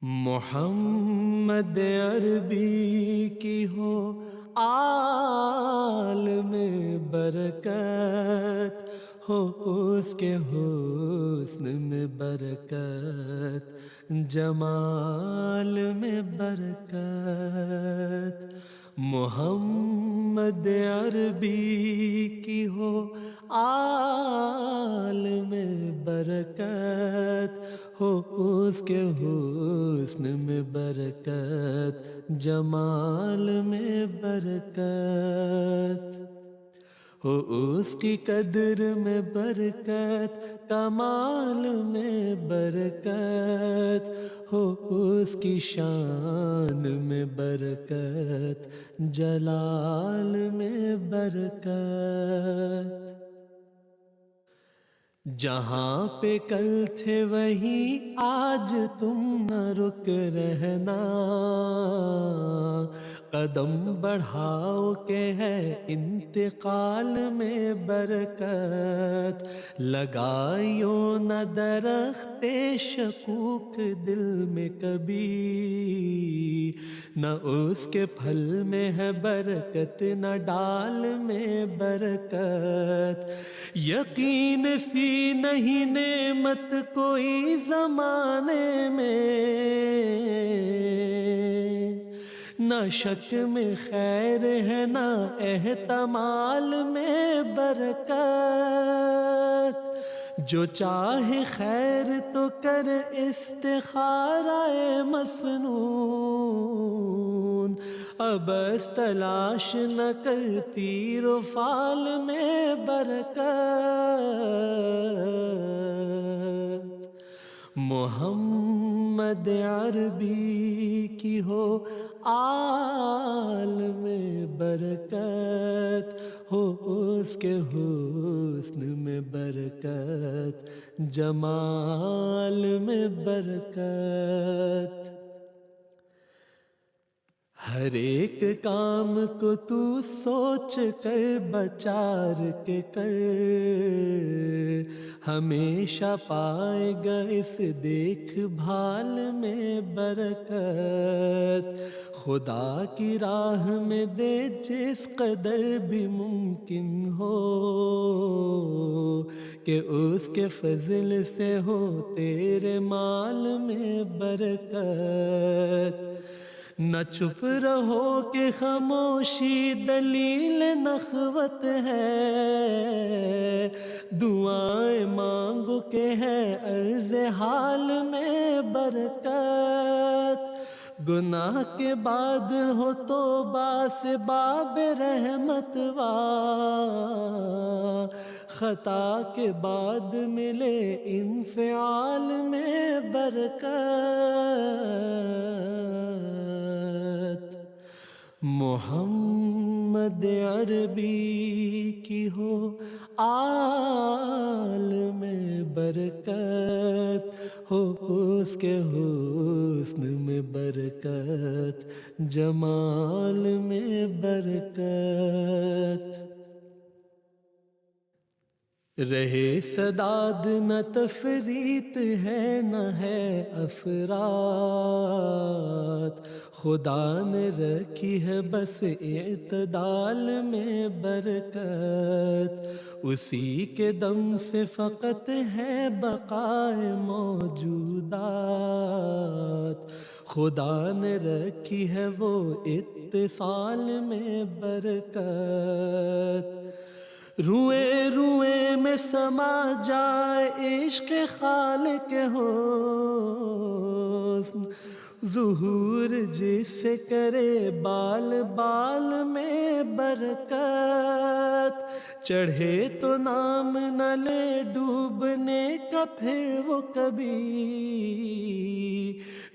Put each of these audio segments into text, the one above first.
محمد عربی کی ہو عالم برکت، ہو اس کے حسن میں برکت، جمال میں برکت۔ محمد عربی کی ہو عالم برکت، ہو اس کے حسن میں برکت، جمال میں برکت، ہو اس کی قدر میں برکت، کمال میں برکت، ہو اس کی شان میں برکت، جلال میں برکت۔ جہاں پہ کل تھے وہیں آج تم نہ رک رہنا، قدم بڑھاؤ کہ ہے انتقال میں برکت، لگائیو نہ درخت شکوک دل میں کبھی، نہ اس کے پھل میں ہے برکت نہ ڈال میں برکت، یقین سی نہیں نعمت کوئی زمانے میں، نہ شک میں خیر ہے نہ احتمال میں برکت، جو چاہے خیر تو کر استخارہ مسنون، ابس تلاش نہ کر تیر و فال میں برکت۔ محمد عربی کی ہو عالم برکت، ہو اس کے حسن میں برکت، جمال میں برکت۔ ہر ایک کام کو تو سوچ کر بچار کے کر، ہمیشہ پائے گا اس دیکھ بھال میں برکت، خدا کی راہ میں دے جس قدر بھی ممکن ہو، کہ اس کے فضل سے ہو تیرے مال میں برکت، نہ چپ رہو کہ خاموشی دلیل نخوت ہے، دعائیں مانگو کہ ہے عرض حال میں برکت، گناہ کے بعد ہو توبہ سے باب رحمت وا، خطا کے بعد ملے انفعال میں برکت۔ محمد عربی کی ہو عالم برکت، ہو اس کے حسن میں برکت، جمال میں برکت۔ رہے سداد نہ تفریط ہے نہ ہے افراط، خدا نے رکھی ہے بس اعتدال میں برکت، اسی کے دم سے فقط ہے بقائے موجودات، خدا نے رکھی ہے وہ اتصال میں برکت، روئے روئے میں سما جائے عشق خالق حسن، ظہور جس سے کرے بال بال میں برکت، چڑھے تو نام نہ لے ڈوبنے کا پھر وہ کبھی،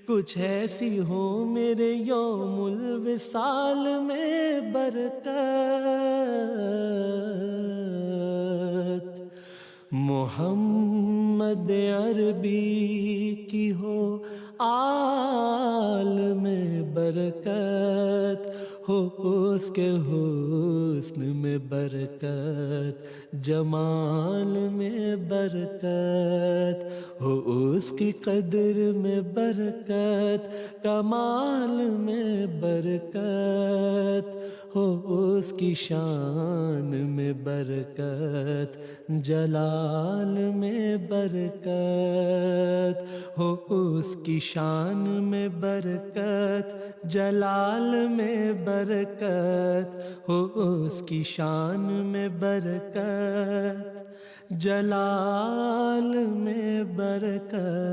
کچھ ایسی ہو میرے یوم الوصال میں برکت۔ محمد عربی کی ہو عالم برکت، ہو اس کے حسن میں برکت، جمال میں برکت، ہو اس کی قدر میں برکت، کمال میں برکت، ہو اس کی شان میں برکت، جلال میں برکت، ہو اس کی شان میں برکت، جلال میں برکت، ہو اس کی شان میں برکت، جلال میں برکت۔